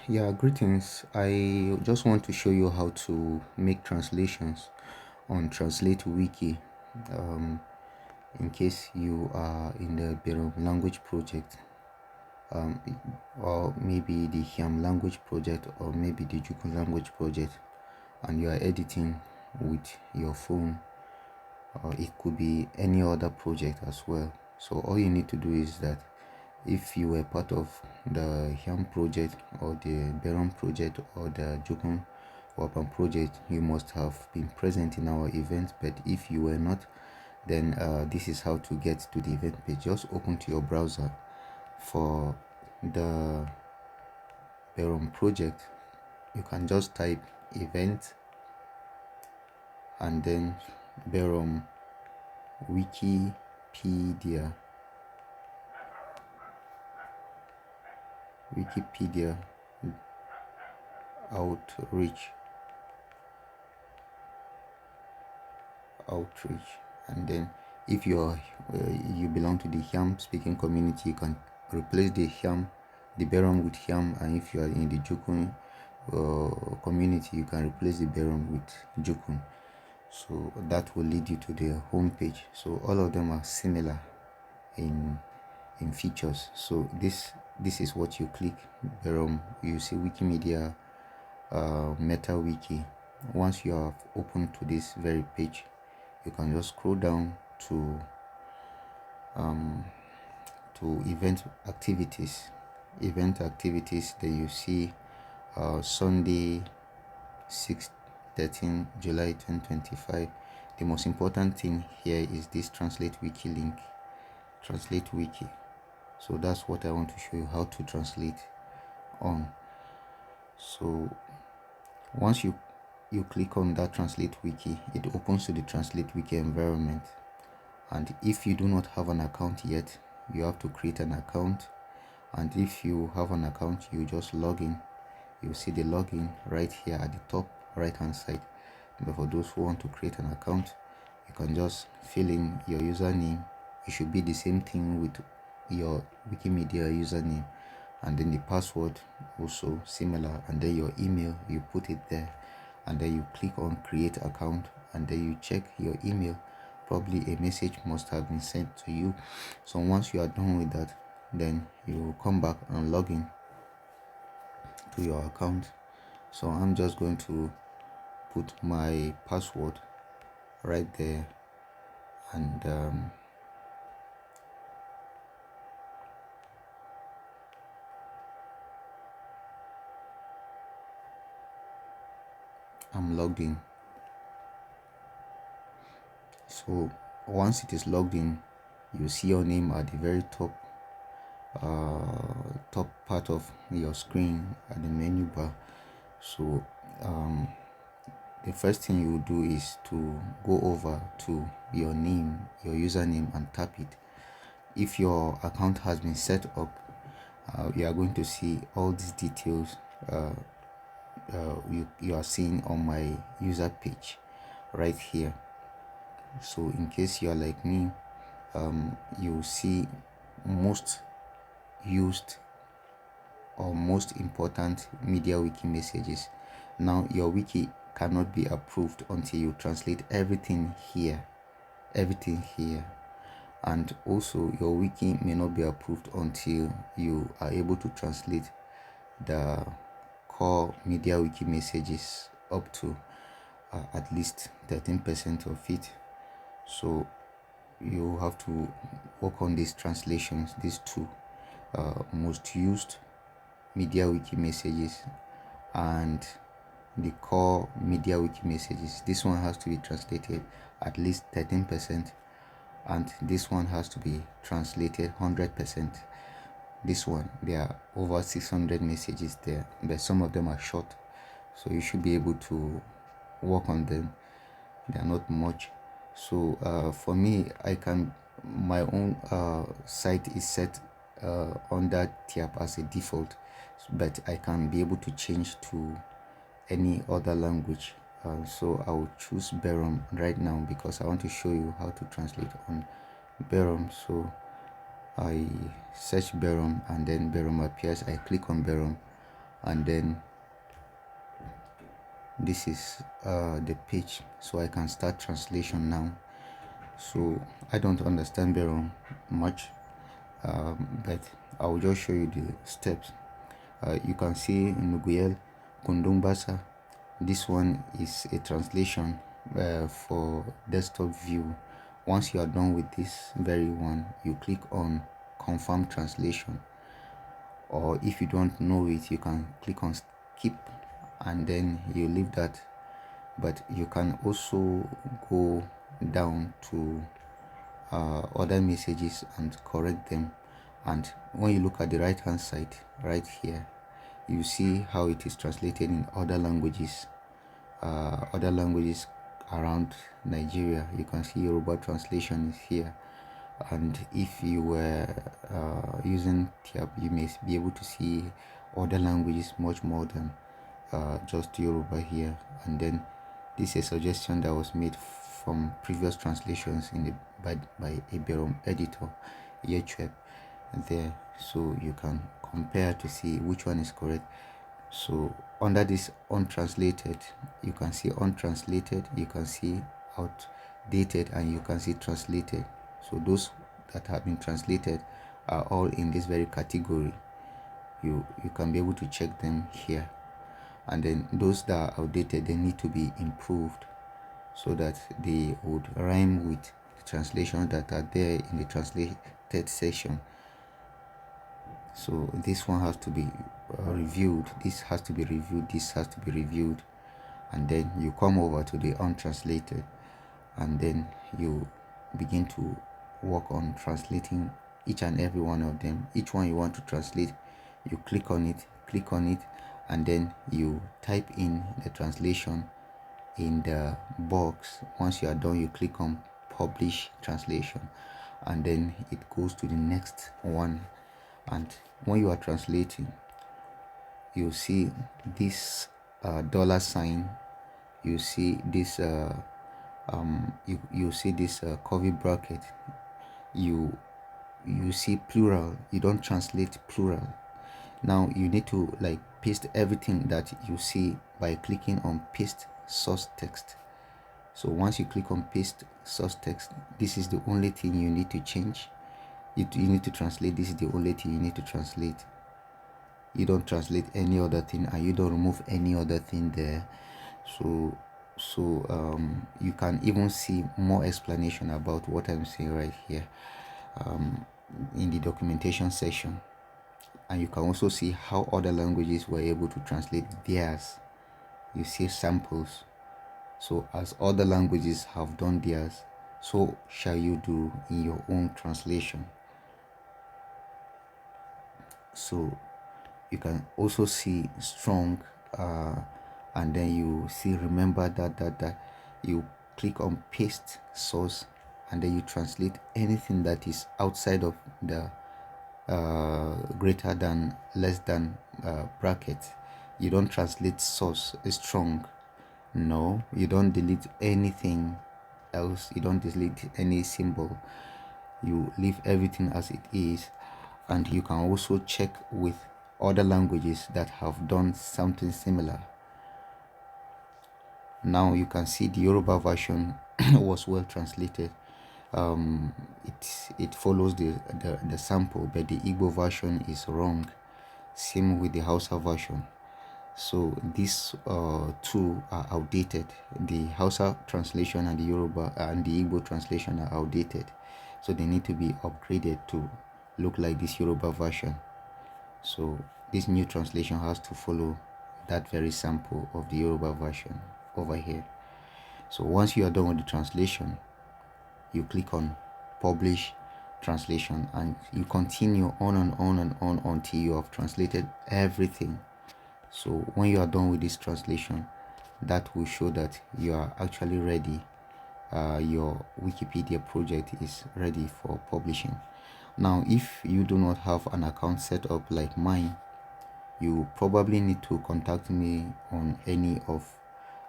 Yeah, greetings. I just want to show you how to make translations on Translatewiki. Um, in case you are in the Berom language project, um, or maybe the Hyam language project, or maybe the Jukun language project, and you are editing with your phone, or it could be any other project as well. So all you need to do is that if you were part of the Hyam project or the Berom project or the Jukun project, you must have been present in our event. But if you were not, then this is how to get to the event page. Just open to your browser for the Berom project. You can just type event and then Berom Wikipedia. Wikipedia outreach outreach and then if you belong to the Hyam speaking community, you can replace the Berom with Hyam, and if you are in the Jukun community, you can replace the Berom with Jukun. So that will lead you to the home page. So all of them are similar in features. So this is what you click. Berom, you see Wikimedia Meta Wiki. Once you have opened to this very page, you can just scroll down to event activities. Then you see Sunday 6/13 July 2025. The most important thing here is this Translatewiki link. Translatewiki. So that's what I want to show you how to translate on. So once you click on that Translatewiki, it opens to the Translatewiki environment. And if you do not have an account yet, you have to create an account. And if you have an account, you just log in. You see the login right here at the top right hand side. But for those who want to create an account, you can just fill in your username. It should be the same thing with your Wikimedia username, and then the password also similar, and then your email, you put it there, and then you click on create account, and then you check your email. Probably a message must have been sent to you. So once you are done with that, then you come back and log in to your account. So I'm just going to put my password right there, and I'm logged in. So once it is logged in, you see your name at the very top part of your screen at the menu bar. So the first thing you do is to go over to your name, your username, and tap it. If your account has been set up, you are going to see all these details you are seeing on my user page right here. So in case you are like me, you see most used or most important media wiki messages. Now your wiki cannot be approved until you translate everything here, and also your wiki may not be approved until you are able to translate the core media wiki messages up to at least 13% of it. So you have to work on these translations, these two most used media wiki messages and the core media wiki messages. This one has to be translated at least 13%, and this one has to be translated 100%. This one, there are over 600 messages there, but some of them are short, so you should be able to work on them. They are not much. So for me, my own site is set on that tab as a default, but I can be able to change to any other language. So I will choose Berom right now because I want to show you how to translate on Berom. So I search Berom, and then Berom appears. I click on Berom, and then this is the page, so I can start translation now. So I don't understand Berom much, but I will just show you the steps. You can see in Miguel Kundumbasa, this one is a translation for desktop view. Once you are done with this very one, you click on confirm translation, or if you don't know it, you can click on skip and then you leave that. But you can also go down to other messages and correct them. And when you look at the right hand side right here, you see how it is translated in other languages around Nigeria. You can see Yoruba translation is here, and if you were using TIAP, you may be able to see other languages much more than just Yoruba here. And then this is a suggestion that was made from previous translations in the by a Berom editor, YouTube, there, so you can compare to see which one is correct. So under this untranslated, you can see untranslated, you can see outdated, and you can see translated. So those that have been translated are all in this very category. You can be able to check them here. And then those that are outdated, they need to be improved so that they would rhyme with the translations that are there in the translated section. So this one has to be reviewed, this has to be reviewed, this has to be reviewed, and then you come over to the untranslated, and then you begin to work on translating each and every one of them. Each one you want to translate, you click on it, and then you type in the translation in the box. Once you are done, you click on publish translation, and then it goes to the next one. And when you are translating, you see this dollar sign, you see this you see this curvy bracket, you see plural, you don't translate plural. Now you need to like paste everything that you see by clicking on paste source text. So once you click on paste source text, this is the only thing you need to change. You need to translate. This is the only thing you need to translate. You don't translate any other thing, and you don't remove any other thing there. So you can even see more explanation about what I'm saying right here in the documentation section. And you can also see how other languages were able to translate theirs. You see samples. So as other languages have done theirs, so shall you do in your own translation. So you can also see strong, and then you see remember that you click on paste source, and then you translate anything that is outside of the greater than less than bracket. You don't translate source strong. No, you don't delete anything else. You don't delete any symbol. You leave everything as it is. And you can also check with other languages that have done something similar. Now you can see the Yoruba version was well translated. It follows the sample, but the Igbo version is wrong. Same with the Hausa version. So these two are outdated. The Hausa translation and the Yoruba and the Igbo translation are outdated. So they need to be upgraded to look like this Yoruba version. So this new translation has to follow that very sample of the Yoruba version over here. So once you are done with the translation, you click on publish translation, and you continue on and on and on until you have translated everything. So when you are done with this translation, that will show that you are actually ready. Your Wikipedia project is ready for publishing. Now if you do not have an account set up like mine, you probably need to contact me on any of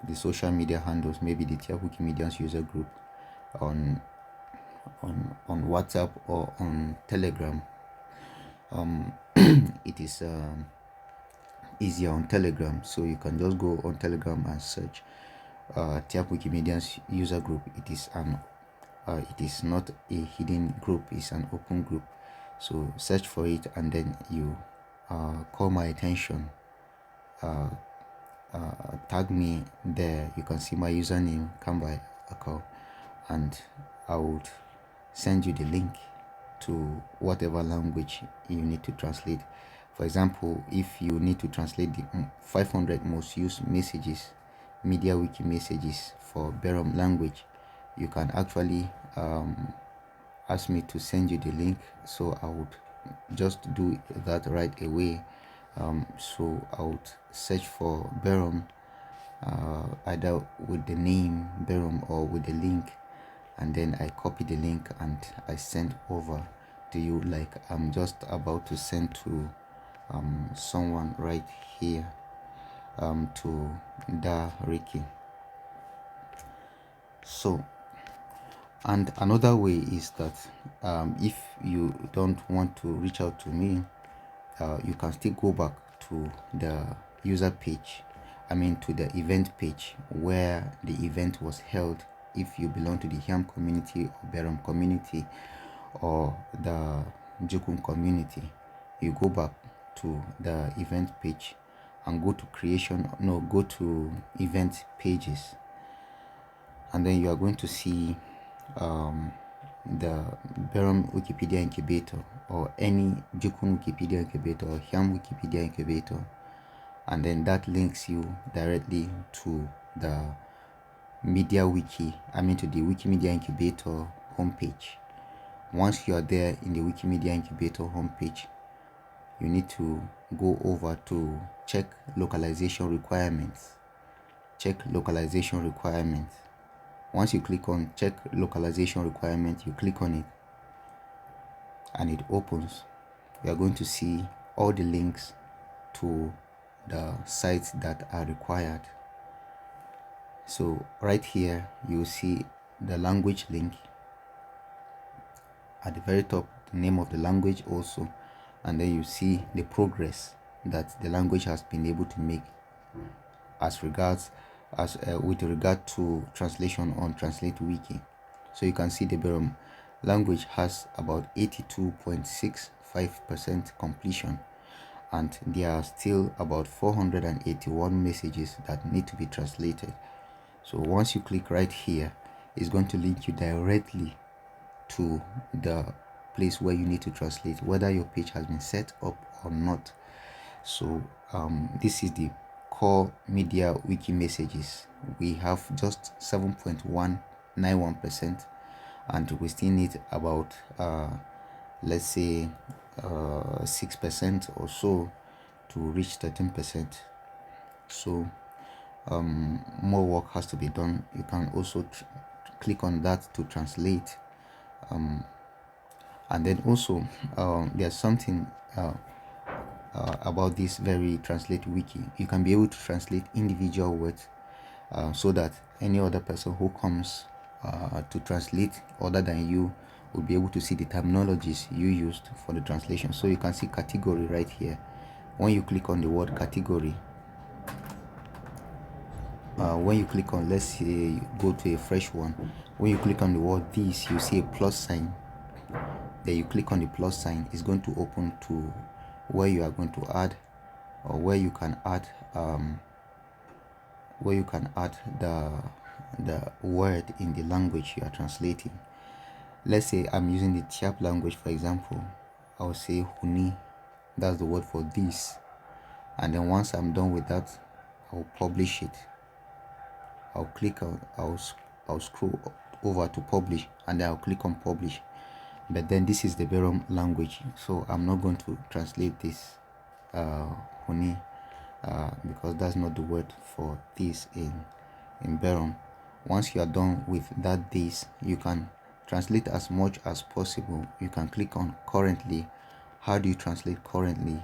the social media handles, maybe the TIAP Wikimedians user group on WhatsApp or on Telegram. easier on Telegram, so you can just go on Telegram and search Tyap Wikimedia's user group. It is not a hidden group, it's an open group. So search for it, and then you call my attention, tag me there. You can see my username, come by account, and I would send you the link to whatever language you need to translate. For example, if you need to translate the 500 most used messages, media wiki messages for Berom language, you can actually ask me to send you the link, so I would just do that right away. So I would search for Berom, either with the name Berom or with the link, and then I copy the link and I send over to you, like I'm just about to send to someone right here, to Ricky. So, and another way is that if you don't want to reach out to me, you can still go back to the user page, to the event page where the event was held. If you belong to the Hyam community or Berom community or the Jukun community, you go back to the event page and go to event pages, and then you are going to see the Berom Wikipedia Incubator or any Jukun Wikipedia Incubator or Hyam Wikipedia Incubator, and then that links you directly to the media wiki, to the Wikimedia Incubator homepage. Once you are there in the Wikimedia Incubator homepage, you need to go over to check localization requirements. Once you click on check localization requirements, you click on it and it opens. You are going to see all the links to the sites that are required. So right here you see the language link at the very top, the name of the language also, and then you see the progress that the language has been able to make with regard to translation on Translatewiki. So you can see the Berom language has about 82.65% completion, and there are still about 481 messages that need to be translated. So once you click right here, it's going to link you directly to the place where you need to translate, whether your page has been set up or not. So this is the core media wiki messages. We have just 7.191%, and we still need about let's say 6% or so to reach 13%. So more work has to be done. You can also click on that to translate, and then also there's something about this very Translatewiki. You can be able to translate individual words, so that any other person who comes to translate other than you will be able to see the terminologies you used for the translation. So you can see category right here. When you click on the word category, when you click on, let's say, go to a fresh one, when you click on the word this, you see a plus sign. Then you click on the plus sign, it's going to open to where you are going to add, or where you can add the word in the language you are translating. Let's say I'm using the Tyap language, for example. I'll say huni, that's the word for this, and then once I'm done with that, I'll publish it. I'll scroll over to publish, and then I'll click on publish. But then this is the Berom language, so I'm not going to translate this huni, because that's not the word for this in Berom. Once you are done with that this, you can translate as much as possible. You can click on currently. How do you translate currently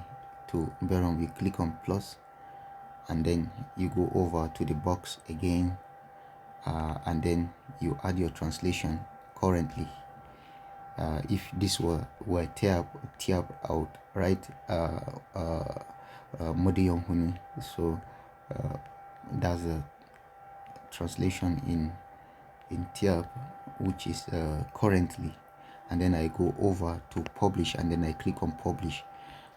to Berom? You click on plus, and then you go over to the box again, and then you add your translation currently. If this were Tyap, I would write Modeyong Huni. So that's a translation in Tiap, which is currently, and then I go over to publish, and then I click on publish,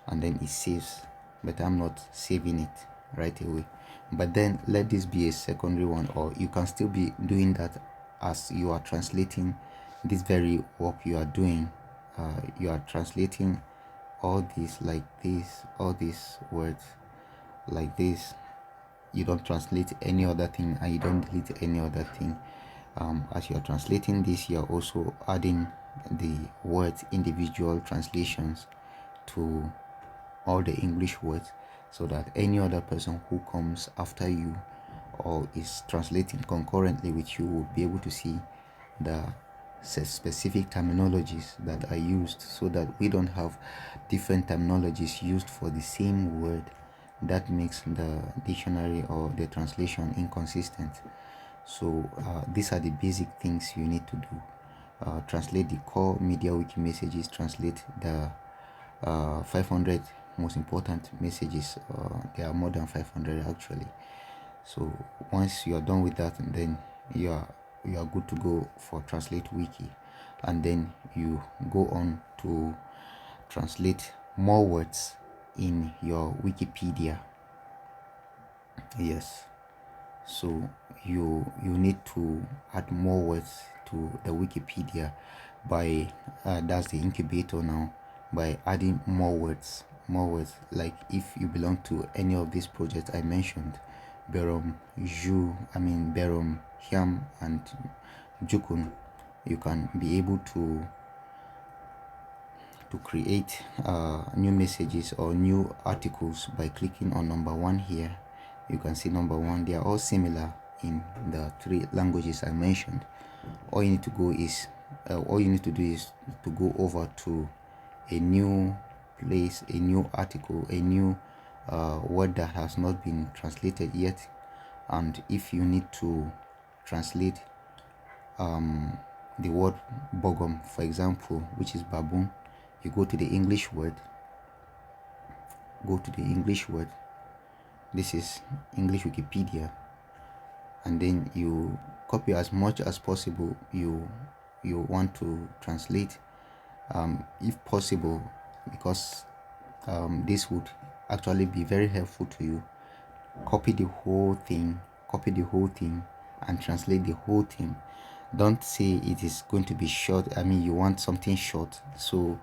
and then it saves, but I'm not saving it right away. But then let this be a secondary one, or you can still be doing that as you are translating this very work you are doing. You are translating all these like this, all these words like this. You don't translate any other thing, and you don't delete any other thing. As you're translating this, you're also adding the words individual translations to all the English words, so that any other person who comes after you or is translating concurrently with you will be able to see the specific terminologies that are used, so that we don't have different terminologies used for the same word. That makes the dictionary or the translation inconsistent. So these are the basic things you need to do. Translate the core media wiki messages, translate the 500 most important messages. There are more than 500 actually. So once you are done with that, then you are good to go for Translatewiki, and then you go on to translate more words in your Wikipedia. Yes, so you need to add more words to the Wikipedia by that's the incubator now, by adding more words. Like if you belong to any of these projects I mentioned, Berom, Berom, Hyam, and Jukun, you can be able to create new messages or new articles by clicking on number 1 here. You can see number 1. They are all similar in the 3 languages I mentioned. All you need to do is to go over to a new place, a new article, a new word that has not been translated yet. And if you need to translate the word bogom, for example, which is baboon, you go to the English word. This is English Wikipedia, and then you copy as much as possible you want to translate, if possible, because this would actually be very helpful to you. Copy the whole thing and translate the whole thing. Don't say it is going to be short. You want something short, so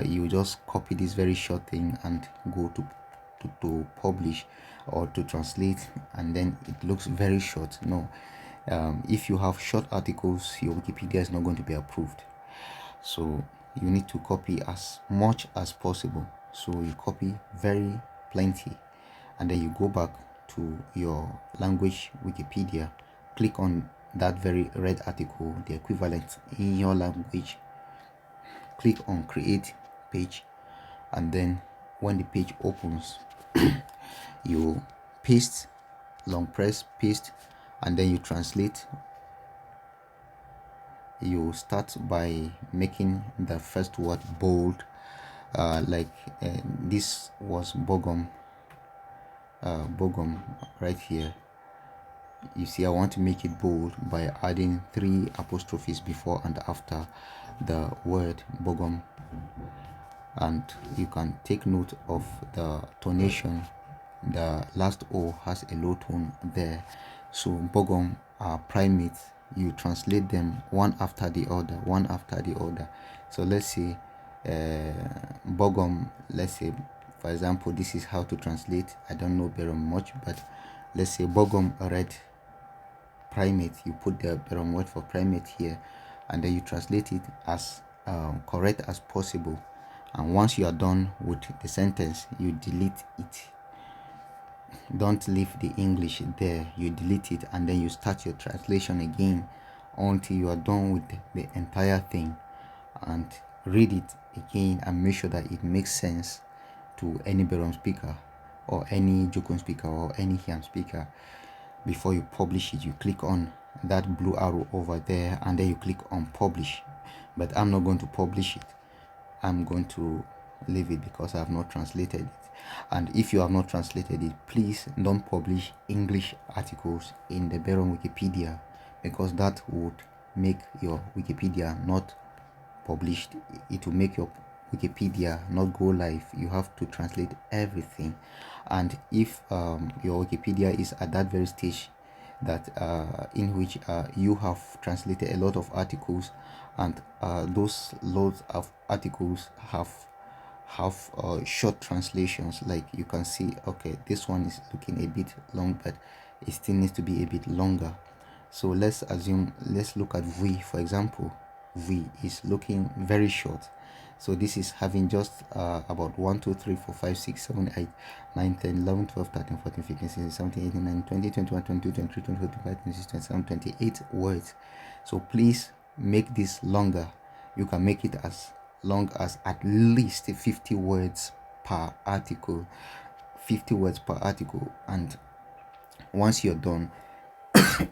you just copy this very short thing and go to publish or to translate, and then it looks very short. No, if you have short articles, your Wikipedia is not going to be approved. So you need to copy as much as possible. So you copy very plenty, and then you go back to your language Wikipedia, click on that very red article, the equivalent in your language, click on create page, and then when the page opens, you paste, long press paste, and then you translate. You start by making the first word bold, this was bogom right here. You see, I want to make it bold by adding 3 apostrophes before and after the word bogom, and you can take note of the tonation. The last O has a low tone there. So bogom are primates. You translate them one after the other. So let's say bogom, let's say, for example, this is how to translate. I don't know Berom much, but let's say bogom red primate. You put the Berom word for primate here, and then you translate it as correct as possible. And once you are done with the sentence, you delete it. Don't leave the English there. You delete it, and then you start your translation again until you are done with the entire thing, and read it again and make sure that it makes sense to any Berom speaker or any Jukun speaker or any Hyam speaker. Before you publish it, you click on that blue arrow over there, and then you click on publish. But I'm not going to publish it. I'm going to leave it because I have not translated it. And if you have not translated it, please don't publish English articles in the Berom Wikipedia, because that would make your Wikipedia not published. It will make your Wikipedia not go live. You have to translate everything. And if your Wikipedia is at that very stage that in which you have translated a lot of articles, and those loads of articles have short translations, like you can see, okay, this one is looking a bit long, but it still needs to be a bit longer. So let's look at V, for example. V is looking very short, so this is having just about 1 2 3 4 5 6 7 8 9 10 11 12 13 14 15 16 17 18 19 20 21 22 23 24 25 26 27 28 words. So please make this longer. You can make it as long as at least 50 words per article. 50 words per article. And once you're done,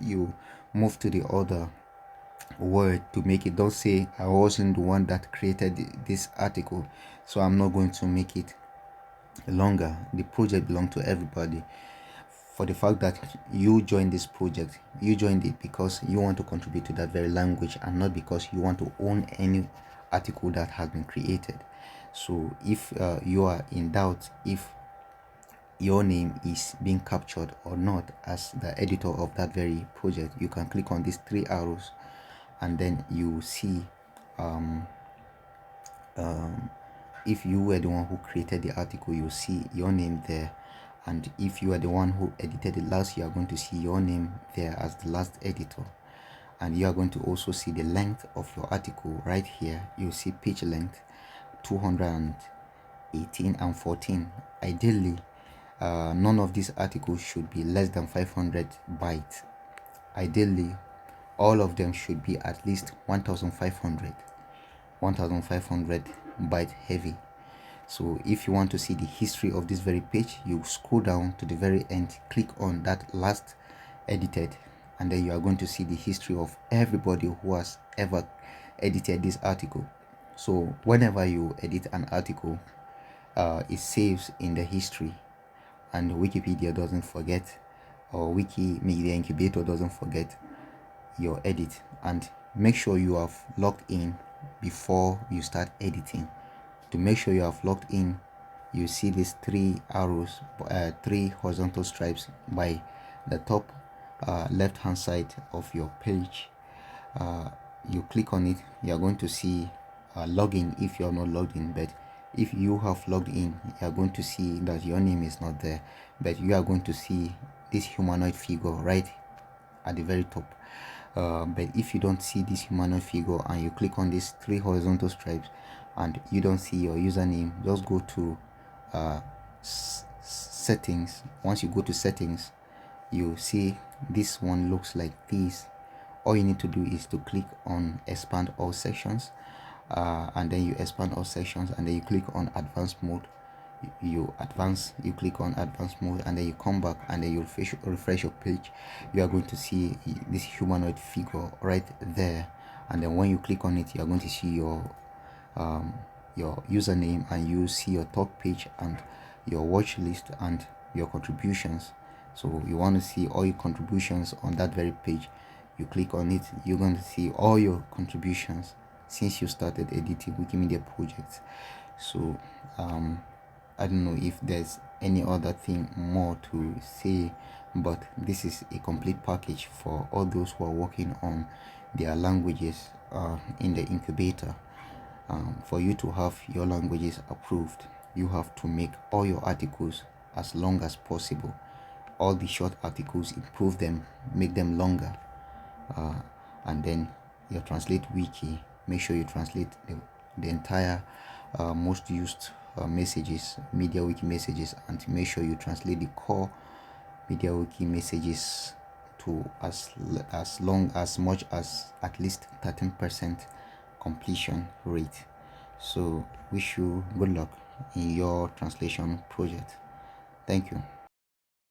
you move to the other word to make it. Don't say, I wasn't the one that created this article, so I'm not going to make it longer. The project belongs to everybody. For the fact that you joined this project, you joined it because you want to contribute to that very language, and not because you want to own any article that has been created. So if you are in doubt if your name is being captured or not as the editor of that very project, you can click on these three arrows, and then you see if you were the one who created the article, you see your name there. And if you are the one who edited it last, you are going to see your name there as the last editor. And you are going to also see the length of your article right here. You see page length 218 and 14. Ideally, none of these articles should be less than 500 bytes. Ideally, all of them should be at least 1500 byte heavy. So if you want to see the history of this very page, you scroll down to the very end, click on that last edited, and then you are going to see the history of everybody who has ever edited this article. So whenever you edit an article, it saves in the history, and Wikipedia doesn't forget, or Wikimedia Incubator doesn't forget your edit. And make sure you have logged in before you start editing. To make sure you have logged in, you see these three arrows, three horizontal stripes by the top left hand side of your page. You click on it, you are going to see login if you are not logged in. But if you have logged in, you are going to see that your name is not there, but you are going to see this humanoid figure right at the very top. But if you don't see this humanoid figure and you click on these three horizontal stripes and you don't see your username, just go to settings. Once you go to settings, you see this one looks like this. All you need to do is to click on expand all sections, and then you expand all sections, and then you click on advanced mode. You click on advanced mode, and then you come back, and then you refresh your page. You are going to see this humanoid figure right there, and then when you click on it, you are going to see your username, and you see your top page and your watch list and your contributions. So you want to see all your contributions on that very page. You click on it, you're going to see all your contributions since you started editing Wikimedia projects. So I don't know if there's any other thing more to say, but this is a complete package for all those who are working on their languages in the incubator. For you to have your languages approved, you have to make all your articles as long as possible. All the short articles, improve them, make them longer, and then your Translatewiki, make sure you translate the entire most used messages, MediaWiki messages, and make sure you translate the core MediaWiki messages to as much as at least 13% completion rate. So wish you good luck in your translation project. Thank you.